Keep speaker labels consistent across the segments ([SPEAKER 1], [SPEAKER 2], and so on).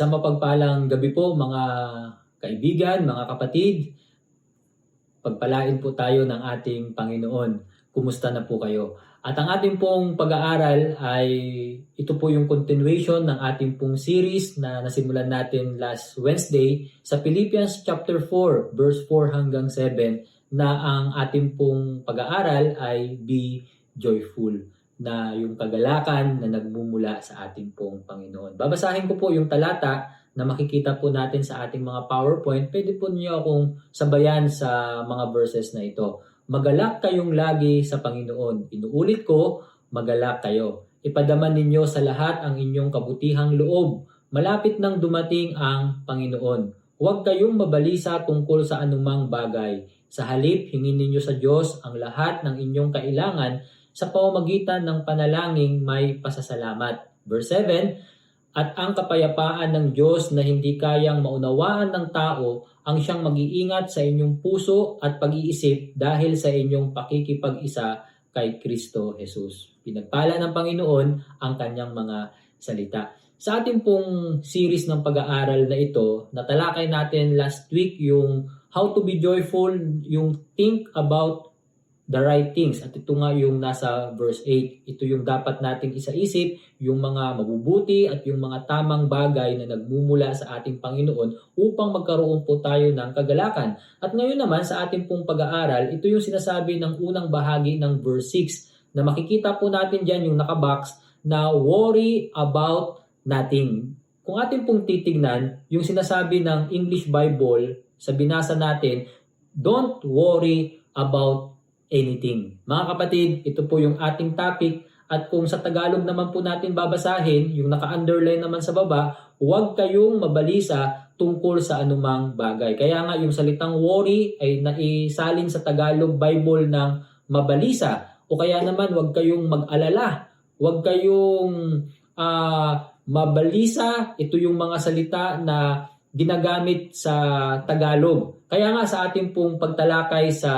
[SPEAKER 1] Sa mapagpalang gabi po mga kaibigan, mga kapatid, pagpalain po tayo ng ating Panginoon. Kumusta na po kayo? At ang ating pong pag-aaral ay ito po yung continuation ng ating pong series na nasimulan natin last Wednesday sa Philippians chapter 4 verse 4 hanggang 7 na ang ating pong pag-aaral ay be joyful, na yung kagalakan na nagmumula sa ating pong Panginoon. Babasahin ko po yung talata na makikita po natin sa ating mga PowerPoint. Pwede po niyo akong sabayan sa mga verses na ito. Magalak kayong lagi sa Panginoon. Inuulit ko, magalak kayo. Ipadaman ninyo sa lahat ang inyong kabutihang loob. Malapit nang dumating ang Panginoon. Huwag kayong mabalisa tungkol sa anumang bagay. Sa halip, hingin ninyo sa Diyos ang lahat ng inyong kailangan sa pamamagitan ng panalangin may pasasalamat. Verse 7, at ang kapayapaan ng Diyos na hindi kayang maunawaan ng tao ang siyang mag-iingat sa inyong puso at pag-iisip dahil sa inyong pakikipag-isa kay Kristo Jesus. Pinagpala ng Panginoon ang kanyang mga salita. Sa ating pong series ng pag-aaral na ito, natalakay natin last week yung how to be joyful, yung think about the right things. At ito nga yung nasa verse 8. Ito yung dapat nating isaisip, yung mga mabubuti at yung mga tamang bagay na nagmumula sa ating Panginoon upang magkaroon po tayo ng kagalakan. At ngayon naman sa ating pong pag-aaral, ito yung sinasabi ng unang bahagi ng verse 6 na makikita po natin dyan yung nakabox na worry about nothing. Kung ating pong titignan, yung sinasabi ng English Bible sa binasa natin, don't worry about anything. Mga kapatid, ito po yung ating topic at kung sa Tagalog naman po natin babasahin, yung naka-underline naman sa baba, huwag kayong mabalisa tungkol sa anumang bagay. Kaya nga yung salitang worry ay naisalin sa Tagalog Bible ng mabalisa o kaya naman huwag kayong mag-alala, huwag kayong mabalisa. Ito yung mga salita na ginagamit sa Tagalog. Kaya nga sa ating pong pagtalakay sa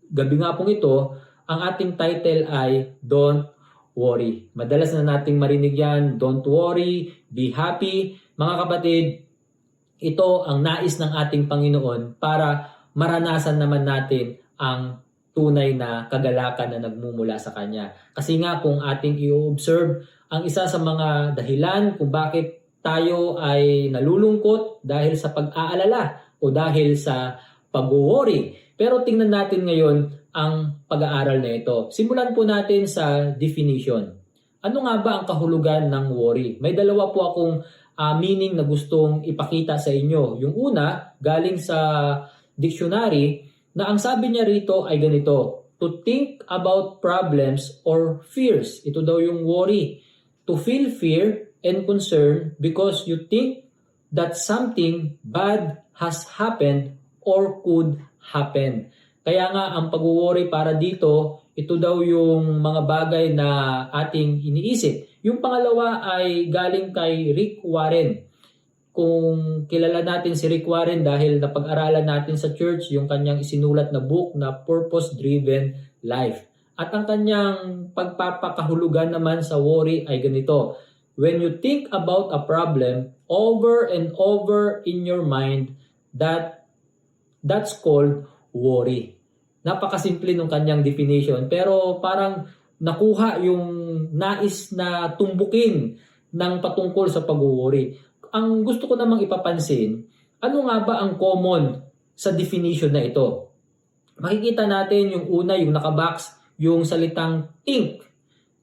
[SPEAKER 1] gabi nga pong ito, ang ating title ay Don't Worry. Madalas na nating marinig yan, don't worry, be happy. Mga kapatid, ito ang nais ng ating Panginoon para maranasan naman natin ang tunay na kagalakan na nagmumula sa Kanya. Kasi nga kung ating i-observe, ang isa sa mga dahilan kung bakit tayo ay nalulungkot dahil sa pag-aalala o dahil sa pag-worry. Pero tingnan natin ngayon ang pag-aaral na ito. Simulan po natin sa definition. Ano nga ba ang kahulugan ng worry? May dalawa po akong meaning na gustong ipakita sa inyo. Yung una, galing sa dictionary, na ang sabi niya rito ay ganito: to think about problems or fears. Ito daw yung worry. To feel fear and concern because you think that something bad has happened or could happen. Kaya nga ang pag-worry para dito, ito daw yung mga bagay na ating iniisip. Yung pangalawa ay galing kay Rick Warren. Kung kilala natin si Rick Warren dahil napag-aralan natin sa church yung kanyang isinulat na book na Purpose Driven Life. At ang kanyang pagpapakahulugan naman sa worry ay ganito: when you think about a problem over and over in your mind, that's called worry. Napakasimple nung kanyang definition pero parang nakuha yung nais na tumbukin ng patungkol sa pag-worry. Ang gusto ko namang ipapansin, ano nga ba ang common sa definition na ito? Makikita natin yung una, yung nakabox, yung salitang think.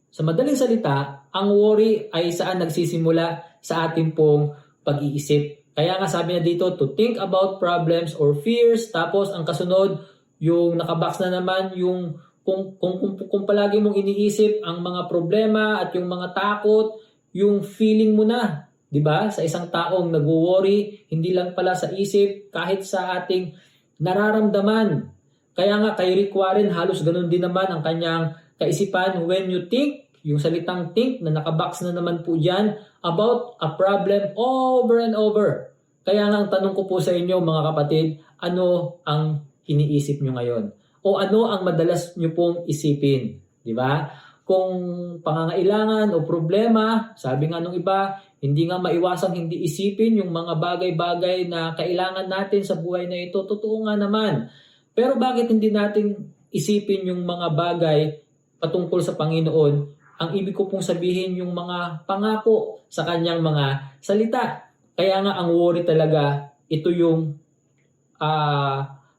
[SPEAKER 1] Sa madaling salita, ang worry ay saan nagsisimula? Sa ating pong pag-iisip. Kaya nga sabi na dito, to think about problems or fears. Tapos ang kasunod, yung nakabox na naman, yung kung palagi mong iniisip ang mga problema at yung mga takot, yung feeling mo na, di ba? Sa isang taong nag-worry, hindi lang pala sa isip, kahit sa ating nararamdaman. Kaya nga kay Rick Warren, halos ganun din naman ang kanyang kaisipan. When you think, yung salitang think na nakabox na naman po dyan, about a problem over and over. Kaya nga ang tanong ko po sa inyo mga kapatid, ano ang iniisip nyo ngayon? O ano ang madalas nyo pong isipin? Di ba? Kung pangangailangan o problema, sabi nga nung iba, Hindi nga maiwasang hindi isipin yung mga bagay-bagay na kailangan natin sa buhay na ito. Totoo nga naman. Pero bakit hindi natin isipin yung mga bagay patungkol sa Panginoon? Ang ibig ko pong sabihin yung mga pangako sa kanyang mga salita. Kaya nga ang worry talaga, ito yung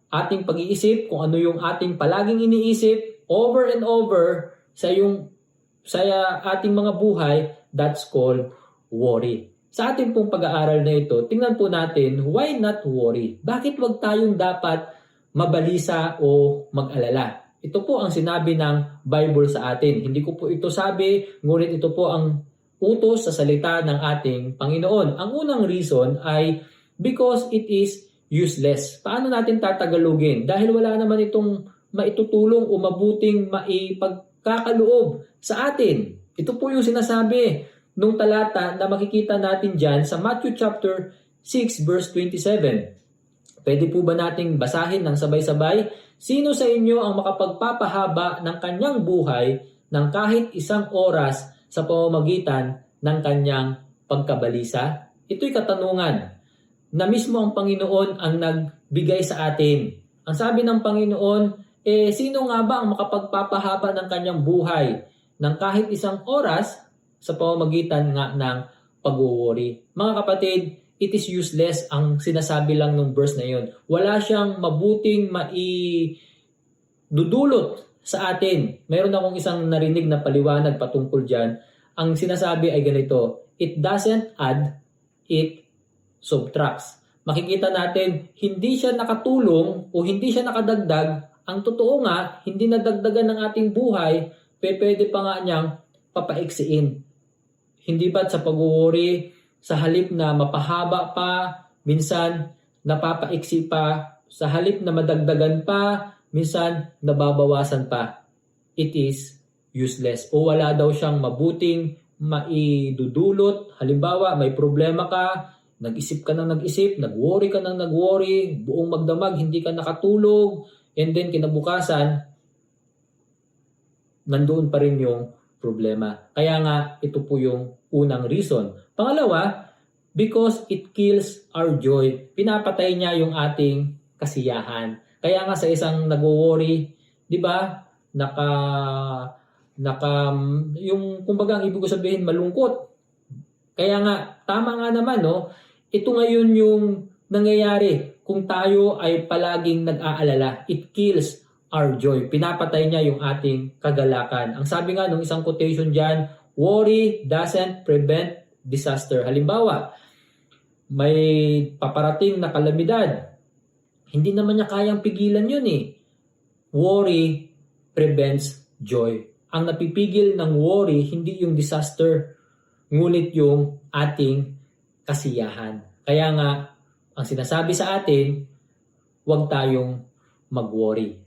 [SPEAKER 1] ating pag-iisip, kung ano yung ating palaging iniisip over and over sa ating mga buhay, that's called worry. Sa ating pong pag-aaral na ito, tingnan po natin, why not worry? Bakit wag tayong dapat mabalisa o mag-alala? Ito po ang sinabi ng Bible sa atin. Hindi ko po ito sabi, ngunit ito po ang utos sa salita ng ating Panginoon. Ang unang reason ay because it is useless. Paano natin tatagalogin? Dahil wala naman itong maitutulong o mabuting maipagkakaloob sa atin. Ito po yung sinasabi nung talata na makikita natin dyan sa Matthew chapter 6 verse 27. Pwede po ba nating basahin ng sabay-sabay? Sino sa inyo ang makapagpapahaba ng kanyang buhay ng kahit isang oras sa pamamagitan ng kanyang pagkabalisa? Ito'y katanungan na mismo ang Panginoon ang nagbigay sa atin. Ang sabi ng Panginoon, sino nga ba ang makapagpapahaba ng kanyang buhay ng kahit isang oras sa pamamagitan nga ng pag-worry? Mga kapatid, it is useless ang sinasabi lang ng verse na yun. Wala siyang mabuting maidudulot sa atin. Meron akong isang narinig na paliwanag patungkol dyan. Ang sinasabi ay ganito, it doesn't add, it subtracts. Makikita natin, hindi siya nakatulong o hindi siya nakadagdag. Ang totoo nga, hindi nadagdagan ng ating buhay, pwede pa nga niyang papaiksiin. Hindi ba't sa pag-worry, sa halip na mapahaba pa, minsan napapaiksi pa, sa halip na madagdagan pa, minsan nababawasan pa. It is useless. O wala daw siyang mabuting maidudulot. Halimbawa, may problema ka, nag-isip ka ng nag-isip, nag-worry ka ng nag-worry, buong magdamag, hindi ka nakatulog, and then kinabukasan, nandoon pa rin yung problema. Kaya nga, ito po yung unang reason. Pangalawa, because it kills our joy. Pinapatay niya yung ating kasiyahan. Kaya nga sa isang nag-worry, di ba, yung kumbaga ang ibig ko sabihin malungkot. Kaya nga, tama nga naman, no? Ito ngayon yung nangyayari kung tayo ay palaging nag-aalala. It kills our joy. Pinapatay niya yung ating kagalakan. Ang sabi nga nung isang quotation dyan, worry doesn't prevent disaster. Halimbawa, may paparating na kalamidad. Hindi naman niya kayang pigilan yun eh. Worry prevents joy. Ang napipigil ng worry, hindi yung disaster, ngunit yung ating kasiyahan. Kaya nga, ang sinasabi sa atin, huwag tayong mag-worry.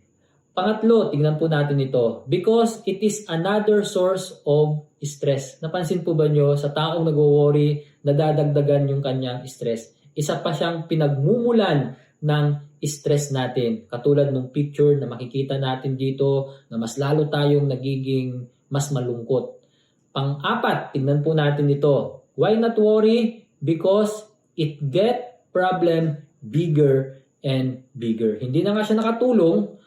[SPEAKER 1] Pangatlo, tingnan po natin ito. Because it is another source of stress. Napansin po ba nyo sa taong nag-worry, nadadagdagan yung kanyang stress? Isa pa siyang pinagmumulan ng stress natin. Katulad ng picture na makikita natin dito na mas lalo tayong nagiging mas malungkot. Pang-apat, tingnan po natin ito. Why not worry? Because it get problem bigger and bigger. Hindi na nga siya nakatulong.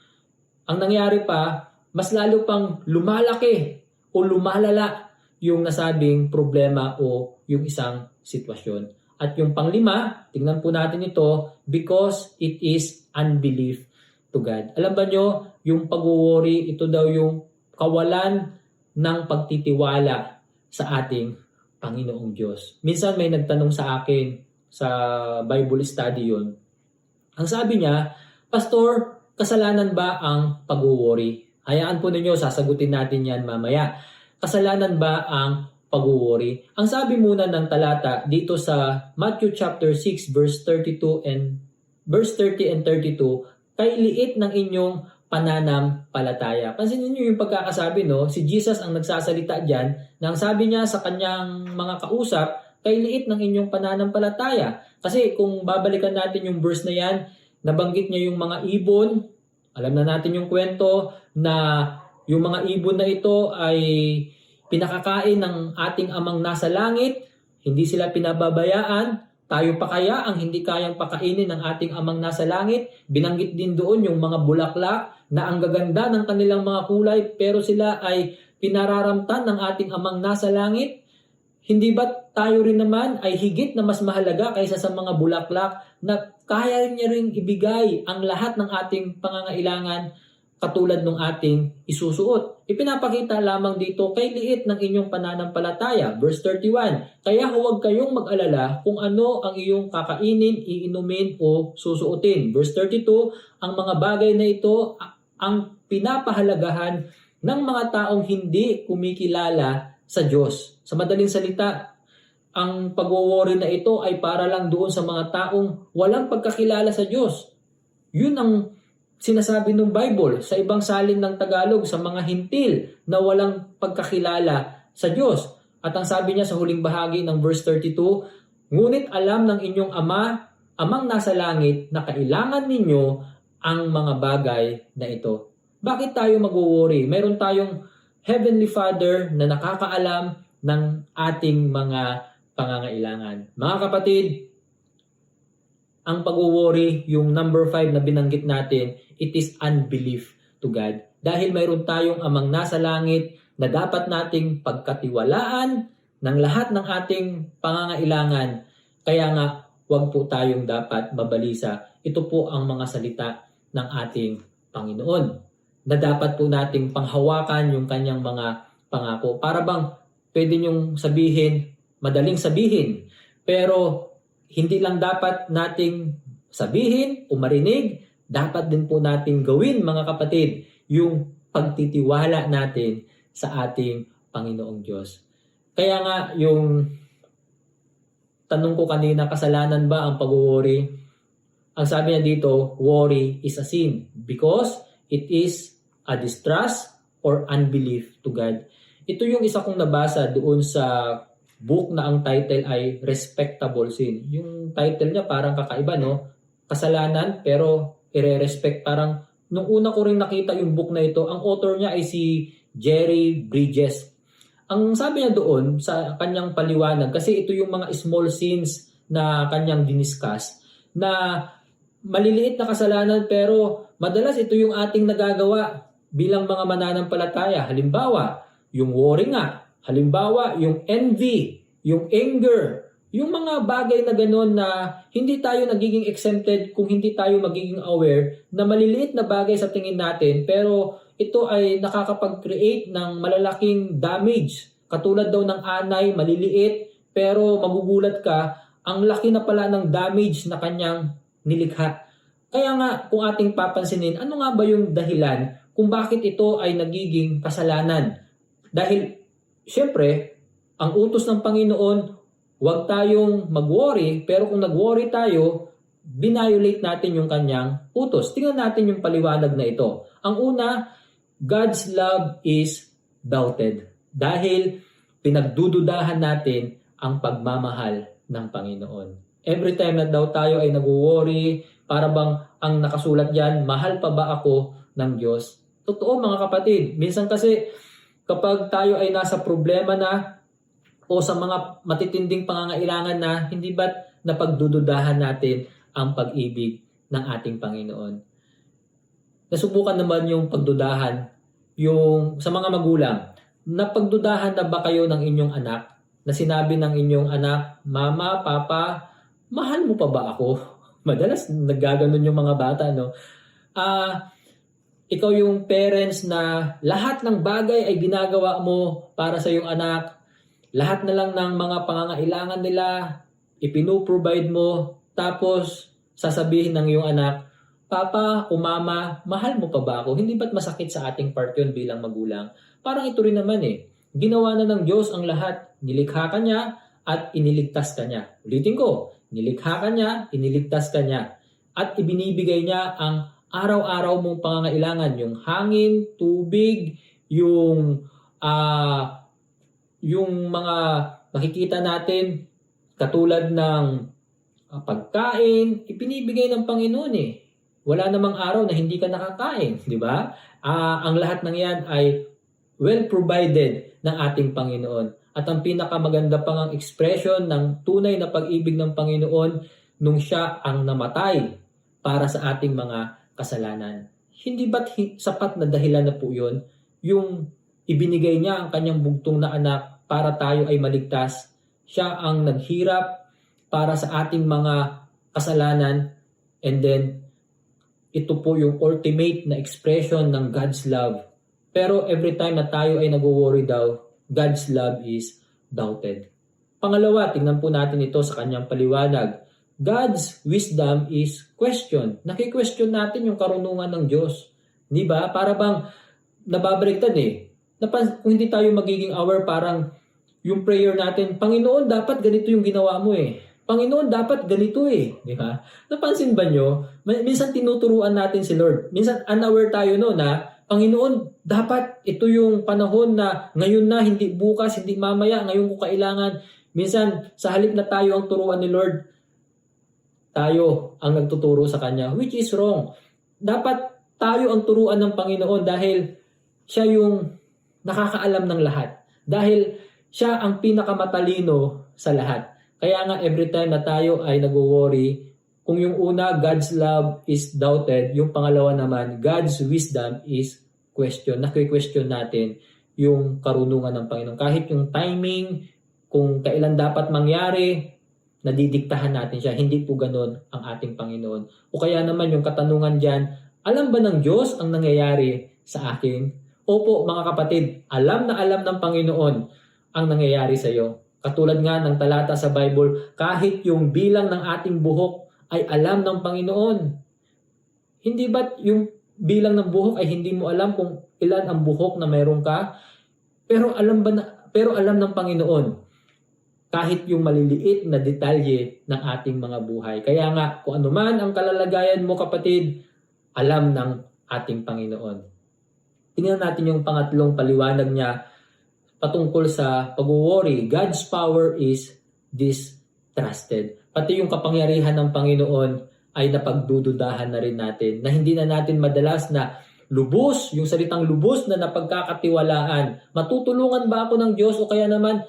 [SPEAKER 1] Ang nangyari pa, mas lalo pang lumalaki o lumalala yung nasabing problema o yung isang sitwasyon. At yung panglima, tingnan po natin ito, because it is unbelief to God. Alam ba nyo, yung pag-worry, ito daw yung kawalan ng pagtitiwala sa ating Panginoong Diyos. Minsan may nagtanong sa akin sa Bible study yun. Ang sabi niya, Pastor, kasalanan ba ang pag-worry? Hayaan po ninyo, sasagutin natin yan mamaya. Kasalanan ba ang pag-worry? Ang sabi muna ng talata dito sa Matthew chapter 6 verse 32 and verse 30 and 32, kay liit ng inyong pananampalataya. Pansinin niyo yung pagkakasabi, no? Si Jesus ang nagsasalita diyan, nang sabi niya sa kanyang mga kausap, kay liit ng inyong pananampalataya. Kasi kung babalikan natin yung verse na yan, nabanggit niya yung mga ibon. Alam na natin yung kwento na yung mga ibon na ito ay pinakakain ng ating amang nasa langit. Hindi sila pinababayaan. Tayo pa kaya ang hindi kayang pakainin ng ating amang nasa langit? Binanggit din doon yung mga bulaklak na ang gaganda ng kanilang mga kulay pero sila ay pinararamtan ng ating amang nasa langit. Hindi ba tayo rin naman ay higit na mas mahalaga kaysa sa mga bulaklak na kaya niya ring ibigay ang lahat ng ating pangangailangan katulad ng ating isusuot? Ipinapakita lamang dito kay liit ng inyong pananampalataya. Verse 31, kaya huwag kayong mag-alala kung ano ang iyong kakainin, iinumin o susuotin. Verse 32, ang mga bagay na ito ang pinapahalagahan ng mga taong hindi kumikilala sa Diyos. Sa madaling salita, ang pag-worry na ito ay para lang doon sa mga taong walang pagkakilala sa Diyos. Yun ang sinasabi ng Bible sa ibang salin ng Tagalog sa mga hintil na walang pagkakilala sa Diyos. At ang sabi niya sa huling bahagi ng verse 32, ngunit alam ng inyong amang nasa langit na kailangan ninyo ang mga bagay na ito. Bakit tayo mag-worry? Mayroon tayong Heavenly Father na nakakaalam ng ating mga pangangailangan. Mga kapatid, ang pag-worry, yung number 5 na binanggit natin, it is unbelief to God. Dahil mayroon tayong amang nasa langit na dapat nating pagkatiwalaan ng lahat ng ating pangangailangan. Kaya nga, huwag po tayong dapat mabalisa. Ito po ang mga salita ng ating Panginoon na dapat po nating panghawakan yung kanyang mga pangako. Para bang pwede nyong sabihin, madaling sabihin, pero hindi lang dapat nating sabihin o marinig, dapat din po nating gawin mga kapatid yung pagtitiwala natin sa ating Panginoong Diyos. Kaya nga yung tanong ko kanina, kasalanan ba ang pag-worry? Ang sabi niya dito, worry is a sin because it is a distrust or unbelief to God. Ito yung isa kong nabasa doon sa book na ang title ay Respectable Sin. Yung title niya parang kakaiba, no? Kasalanan pero ire-respect. Parang nung una ko rin nakita yung book na ito, ang author niya ay si Jerry Bridges. Ang sabi niya doon sa kanyang paliwanag, kasi ito yung mga small sins na kanyang diniscuss, na maliliit na kasalanan pero madalas ito yung ating nagagawa bilang mga mananampalataya. Halimbawa, yung worry nga. Halimbawa, yung envy, yung anger, yung mga bagay na gano'n na hindi tayo nagiging exempted kung hindi tayo magiging aware na maliliit na bagay sa tingin natin pero ito ay nakakapag-create ng malalaking damage. Katulad daw ng anay, maliliit pero magugulat ka, ang laki na pala ng damage na kanyang nilikha. Kaya nga kung ating papansinin, ano nga ba yung dahilan kung bakit ito ay nagiging kasalanan? Dahil siyempre, ang utos ng Panginoon, huwag tayong mag-worry, pero kung nag-worry tayo, binayolate natin yung kanyang utos. Tingnan natin yung paliwanag na ito. Ang una, God's love is doubted. Dahil pinagdududahan natin ang pagmamahal ng Panginoon. Every time na daw tayo ay nag-worry, para bang ang nakasulat dyan, mahal pa ba ako ng Diyos? Totoo mga kapatid. Minsan kasi, kapag tayo ay nasa problema na o sa mga matitinding pangangailangan na, hindi ba't napagdududahan natin ang pag-ibig ng ating Panginoon? Nasubukan naman yung pagdudahan yung sa mga magulang. Napagdudahan na ba kayo ng inyong anak? Na sinabi ng inyong anak, Mama, Papa, mahal mo pa ba ako? Madalas naggaganon yung mga bata, no? Ikaw yung parents na lahat ng bagay ay ginagawa mo para sa iyong anak. Lahat na lang ng mga pangangailangan nila, ipinuprovide mo. Tapos, sasabihin ng iyong anak, Papa o Mama, mahal mo pa ba ako? Hindi ba't masakit sa ating part yun bilang magulang? Parang ito rin naman eh. Ginawa na ng Diyos ang lahat. Nilikha ka niya at iniligtas ka niya. Ulitin ko, nilikha ka niya, iniligtas ka niya. At ibinibigay niya ang araw-araw mong pangangailangan, yung hangin, tubig, yung mga nakikita natin katulad ng pagkain, ipinibigay ng Panginoon eh. Wala namang araw na hindi ka nakakain, di ba? Ang lahat ng yan ay well provided ng ating Panginoon. At ang pinakamaganda pang ang expression ng tunay na pag-ibig ng Panginoon nung siya ang namatay para sa ating mga kasalanan. Hindi ba't sapat na dahilan na po yun? Yung ibinigay niya ang kanyang bugtong na anak para tayo ay maligtas. Siya ang naghirap para sa ating mga kasalanan, and then ito po yung ultimate na expression ng God's love. Pero every time na tayo ay nag-worry daw, God's love is doubted. Pangalawa, tingnan po natin ito sa kanyang paliwanag. God's wisdom is questioned. Naki-question natin yung karunungan ng Diyos. Di ba? Para bang nababaliktad eh. Kung hindi tayo magiging aware, parang yung prayer natin, Panginoon, dapat ganito yung ginawa mo eh. Panginoon, dapat ganito eh. Di ba? Napansin ba nyo? Minsan tinuturuan natin si Lord. Minsan unaware tayo no na, Panginoon, dapat ito yung panahon na ngayon na, hindi bukas, hindi mamaya, ngayon ko kailangan. Minsan, sa halip na tayo ang turuan ni Lord, tayo ang nagtuturo sa Kanya, which is wrong. Dapat tayo ang turuan ng Panginoon dahil siya yung nakakaalam ng lahat. Dahil siya ang pinakamatalino sa lahat. Kaya nga every time na tayo ay nag-worry, kung yung una, God's love is doubted, yung pangalawa naman, God's wisdom is question. Naki-question natin yung karunungan ng Panginoon. Kahit yung timing, kung kailan dapat mangyari, nadidiktahan natin siya. Hindi po ganun ang ating Panginoon. O kaya naman yung katanungan dyan, alam ba ng Diyos ang nangyayari sa akin? Opo mga kapatid, alam na alam ng Panginoon ang nangyayari sa iyo. Katulad nga ng talata sa Bible, kahit yung bilang ng ating buhok ay alam ng Panginoon. Hindi ba't yung bilang ng buhok ay hindi mo alam kung ilan ang buhok na mayroon ka? Pero alam ng Panginoon kahit yung maliliit na detalye ng ating mga buhay. Kaya nga, kung ano man ang kalalagayan mo kapatid, alam ng ating Panginoon. Tingnan natin yung pangatlong paliwanag niya patungkol sa pag-worry. God's power is distrusted. Pati yung kapangyarihan ng Panginoon ay napagdududahan na rin natin. Na hindi na natin madalas na lubos, yung salitang lubos na napagkakatiwalaan. Matutulungan ba ako ng Diyos o kaya naman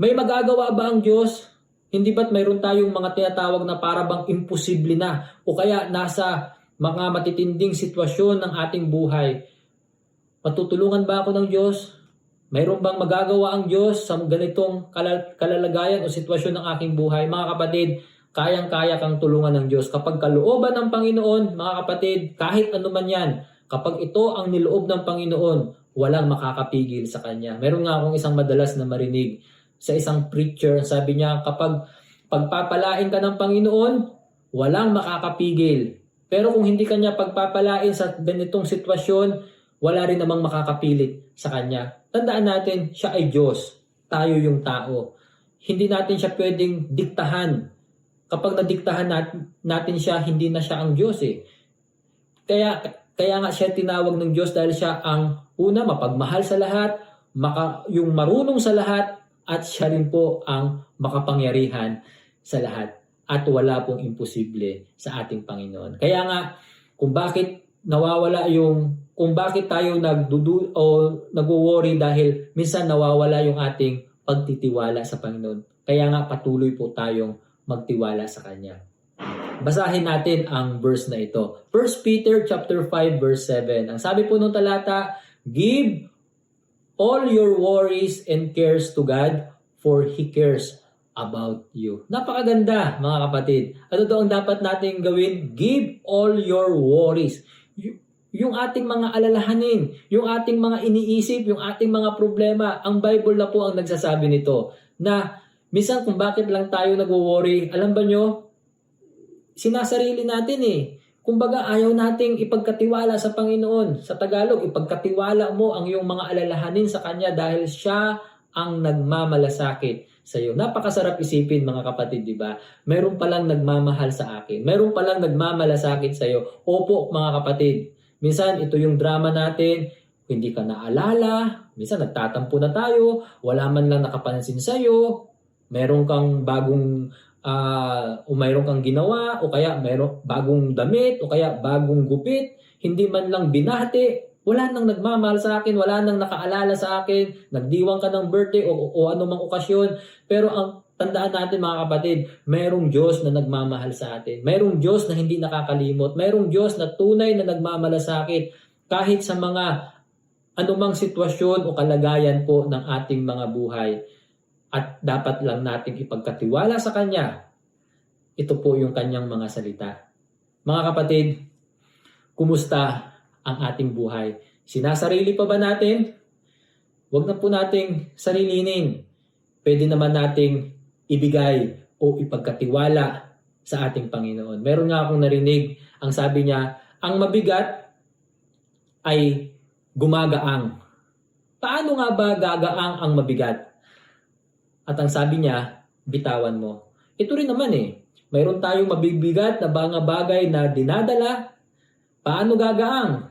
[SPEAKER 1] may magagawa ba ang Diyos? Hindi ba't mayroon tayong mga tinatawag na para bang imposible na o kaya nasa mga matitinding sitwasyon ng ating buhay? Matutulungan ba ako ng Diyos? Mayroon bang magagawa ang Diyos sa ganitong kalalagayan o sitwasyon ng aking buhay? Mga kapatid, kayang-kaya kang tulungan ng Diyos. Kapag kalooban ng Panginoon, mga kapatid, kahit ano man yan, kapag ito ang niloob ng Panginoon, walang makakapigil sa Kanya. Meron nga akong isang madalas na marinig sa isang preacher, sabi niya, kapag pagpapalain ka ng Panginoon, walang makakapigil. Pero kung hindi Kanya pagpapalain sa ganitong sitwasyon, wala rin namang makakapilit sa Kanya. Tandaan natin, siya ay Diyos. Tayo yung tao. Hindi natin siya pwedeng diktahan. Kapag nadiktahan natin siya, hindi na siya ang Diyos eh. Kaya nga siya tinawag ng Diyos dahil siya ang una, mapagmahal sa lahat, yung marunong sa lahat, at siya rin po ang makapangyarihan sa lahat. At wala pong imposible sa ating Panginoon. Kaya nga, kung bakit tayo nag-worry dahil minsan nawawala yung ating pagtitiwala sa Panginoon. Kaya nga patuloy po tayong magtiwala sa Kanya. Basahin natin ang verse na ito. 1 Peter chapter 5 verse 7. Ang sabi po ng talata, give all your worries and cares to God, for He cares about you. Napakaganda mga kapatid. Ano daw ang dapat natin gawin? Give all your worries. Yung ating mga alalahanin, yung ating mga iniisip, yung ating mga problema, ang Bible na po ang nagsasabi nito. Na minsan kung bakit lang tayo nag-worry, alam ba nyo? Sinasarili natin eh. Kumbaga ayaw nating ipagkatiwala sa Panginoon. Sa Tagalog, ipagkatiwala mo ang iyong mga alalahanin sa Kanya dahil siya ang nagmamalasakit sa iyo. Napakasarap isipin mga kapatid, di ba? Meron palang nagmamahal sa akin. Meron palang nagmamalasakit sa iyo. Opo mga kapatid. Minsan ito yung drama natin, hindi ka naalala, minsan nagtatampo na tayo, wala man lang nakapansin sa iyo, meron kang bagong o mayroon kang ginawa o kaya mayroong bagong damit o kaya bagong gupit, hindi man lang binati, Wala nang nagmamahal sa akin, wala nang nakaalala sa akin, nagdiwang ka ng birthday o anumang okasyon. Pero ang tandaan natin mga kapatid, mayroong Diyos na nagmamahal sa atin. Mayroong Diyos na hindi nakakalimot. Mayroong Diyos na tunay na nagmamalasakit kahit sa mga anumang sitwasyon o kalagayan po ng ating mga buhay. At dapat lang nating ipagkatiwala sa Kanya. Ito po yung Kanyang mga salita. Mga kapatid, kumusta ang ating buhay? Sinasarili pa ba natin? Huwag na po nating sarilinin. Pwede naman nating ibigay o ipagkatiwala sa ating Panginoon. Meron nga akong narinig, ang sabi niya, ang mabigat ay gumagaang. Paano nga ba gagaang ang mabigat? At ang sabi niya, bitawan mo. Ito rin naman mayroon tayong mabibigat na mga bagay na dinadala. Paano gagaang?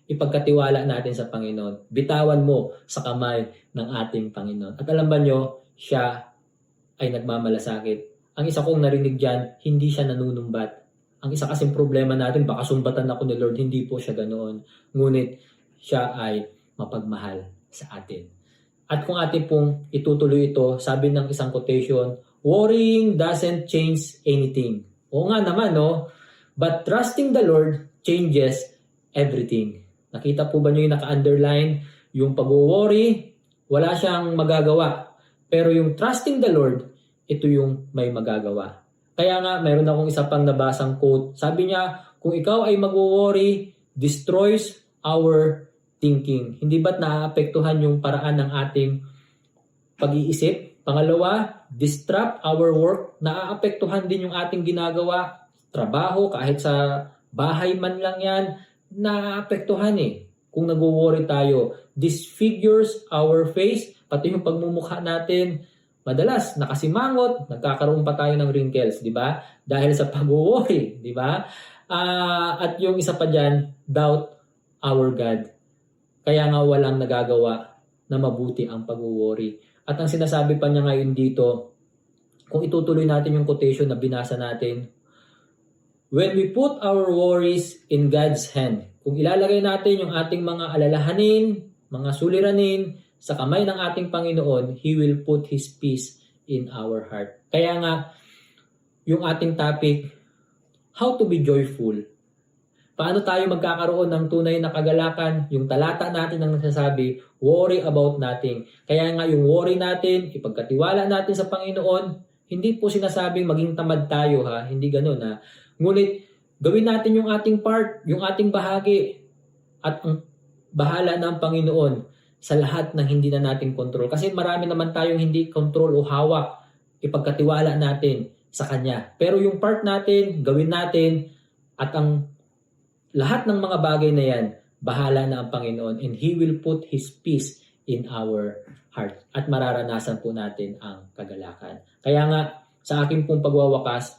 [SPEAKER 1] Ipagkatiwala natin sa Panginoon. Bitawan mo sa kamay ng ating Panginoon. At alam ba nyo, siya ay nagmamalasakit. Ang isa kong narinig dyan, hindi siya nanunumbat. Ang isa kasing problema natin, baka sumbatan ako ni Lord, hindi po siya ganoon. Ngunit siya ay mapagmahal sa atin. At kung atin pong itutuloy ito, sabi ng isang quotation, worrying doesn't change anything. Oo nga naman, no? But trusting the Lord changes everything. Nakita po ba nyo yung naka-underline? Yung pag-worry, wala siyang magagawa. Pero yung trusting the Lord, ito yung may magagawa. Kaya nga, mayroon akong isa pang nabasang quote. Sabi niya, kung ikaw ay mag-worry, destroys our thinking. Hindi ba't naaapektuhan yung paraan ng ating pag-iisip? Pangalawa, disrupt our work. Naaapektuhan din yung ating ginagawa. Trabaho, kahit sa bahay man lang yan, naaapektuhan kung nag-worry tayo. Disfigures our face, pati yung pagmumukha natin. Madalas, nakasimangot, nagkakaroon pa tayo ng wrinkles, di ba? Dahil sa pag-worry, di ba? At yung isa pa dyan, doubt our God. Kaya nga walang nagagawa na mabuti ang pag-worry. At ang sinasabi pa niya ngayon dito, kung itutuloy natin yung quotation na binasa natin, when we put our worries in God's hand, kung ilalagay natin yung ating mga alalahanin, mga suliranin, sa kamay ng ating Panginoon, He will put His peace in our heart. Kaya nga, yung ating topic, how to be joyful. Paano tayo magkakaroon ng tunay na kagalakan? Yung talata natin ang nagsasabi, worry about nothing. Kaya nga yung worry natin, ipagkatiwala natin sa Panginoon, hindi po sinasabing maging tamad tayo hindi ganun Ngunit gawin natin yung ating part, yung ating bahagi, at ang bahala ng Panginoon sa lahat ng hindi na natin control. Kasi marami naman tayong hindi control o hawak, ipagkatiwala natin sa Kanya. Pero yung part natin, gawin natin, at ang lahat ng mga bagay na yan, bahala na ang Panginoon, and He will put His peace in our heart. At mararanasan po natin ang kagalakan. Kaya nga, sa aking pong pagwawakas,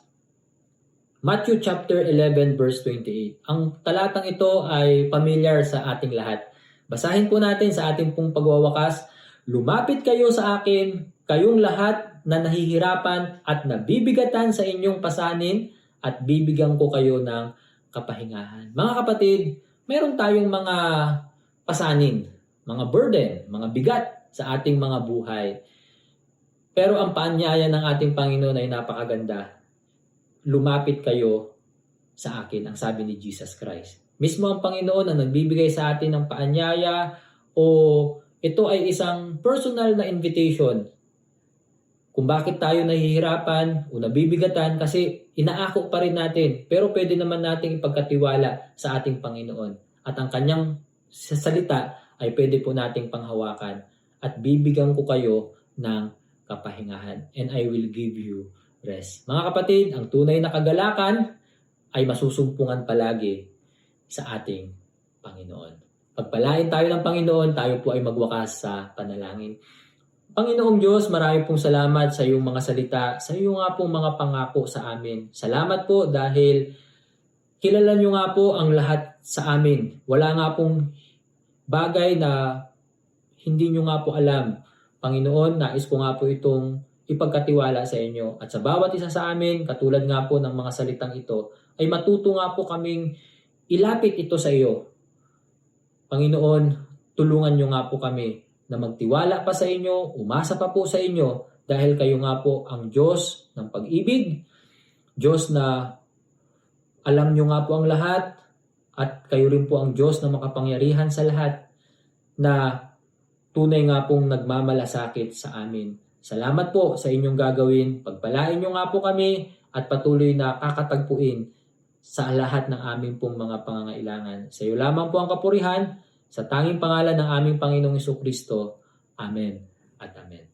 [SPEAKER 1] Matthew chapter 11 verse 28. Ang talatang ito ay familiar sa ating lahat. Basahin po natin sa ating pong pagwawakas. Lumapit kayo sa akin, kayong lahat na nahihirapan at nabibigatan sa inyong pasanin, at bibigyan ko kayo ng kapahingahan. Mga kapatid, meron tayong mga pasanin, mga burden, mga bigat sa ating mga buhay. Pero ang paanyaya ng ating Panginoon ay napakaganda. Lumapit kayo sa akin, ang sabi ni Jesus Christ. Mismo ang Panginoon ang nagbibigay sa atin ng paanyaya, o ito ay isang personal na invitation kung bakit tayo nahihirapan o nabibigatan, kasi inaako pa rin natin, pero pwede naman nating ipagkatiwala sa ating Panginoon. At ang kanyang salita ay pwede po nating panghawakan, at bibigyan ko kayo ng kapahingahan, and I will give you rest. Mga kapatid, ang tunay na kagalakan ay masusumpungan palagi sa ating Panginoon. Pagpalain tayo ng Panginoon, tayo po ay magwakas sa panalangin. Panginoong Diyos, marami pong salamat sa iyong mga salita, sa iyong nga pong mga pangako sa amin. Salamat po dahil kilala niyo nga po ang lahat sa amin. Wala nga pong bagay na hindi niyo nga po alam. Panginoon, nais ko nga po itong ipagkatiwala sa inyo. At sa bawat isa sa amin, katulad nga po ng mga salitang ito, ay matuto nga po kaming ilapit ito sa iyo. Panginoon, tulungan nyo nga po kami na magtiwala pa sa inyo, umasa pa po sa inyo, dahil kayo nga po ang Diyos ng pag-ibig, Diyos na alam nyo nga po ang lahat, at kayo rin po ang Diyos na makapangyarihan sa lahat, na tunay nga pong nagmamalasakit sa amin. Salamat po sa inyong gagawin. Pagpalain nyo nga po kami at patuloy na kakatagpuin sa lahat ng aming pong mga pangangailangan. Sa iyo lamang po ang kapurihan, sa tanging pangalan ng aming Panginoong Hesus Kristo. Amen at amen.